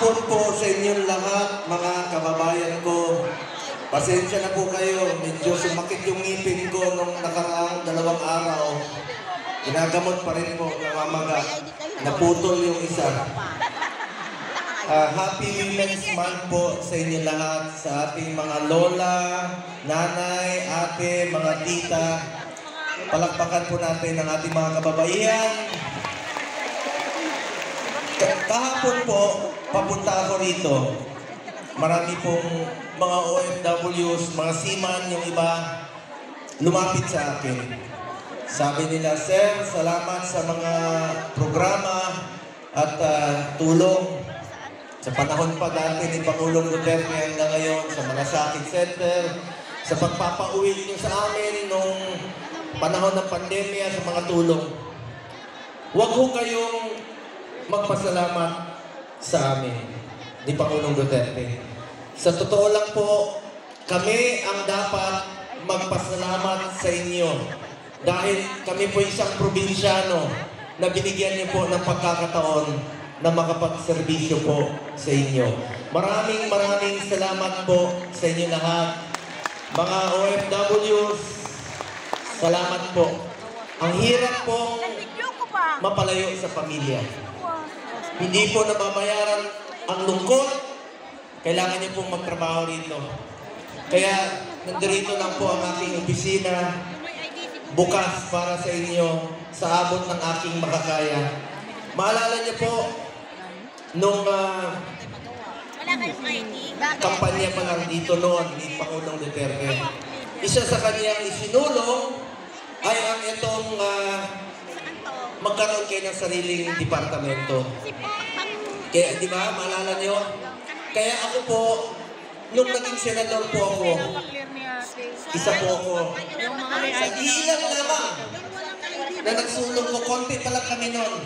hapon po sa inyong lahat, mga kababayan ko. Pasensya na po kayo, medyo sumakit yung ngipin ko nung nakaraang 2 araw. Ginagamot pa rin po, namamaga. Naputol yung isa. Happy Women's Month po sa inyo lahat, sa ating mga lola, nanay, ate, mga tita. Palakpakan po natin ang ating mga kababaihan. Kahapon po, papunta ako rito. Marami pong mga OFWs, mga seaman, yung iba, lumapit sa akin. Sabi nila, Sir, salamat sa mga programa at tulong. Sa panahon pa dati ni Pangulong Duterte hanggang ngayon, sa Malasakit Center, sa pagpapauwi niyo sa amin nung panahon ng pandemya, sa mga tulong. Huwag ho kayong magpasalamat sa amin ni Pangulong Duterte. Sa totoo lang po, kami ang dapat magpasalamat sa inyo. Dahil kami po isang probinsyano na binigyan niyo po ng pagkakataon na makapagserbisyo po sa inyo. Maraming salamat po sa inyo lahat. Mga OFWs, salamat po. Ang hirap po mapalayo sa pamilya. Hindi po nababayaran ang lungkot. Kailangan niyo pong magtrabaho rito. Kaya nandito lang po ang aking opisina, bukas para sa inyo, sa abot ng aking makakaya. Maalala niyo po, nung kampanya pa lang dito noon ni Pangulong Duterte, isa sa kanyang isinulong ay ang itong magkaroon kayo ng sariling departamento. Kaya, di ba, maalala niyo? Kaya ako po, nung naging senador po ako, isa po ako, sa ilang lamang na nagsulong ko, konti pa lang kami noon.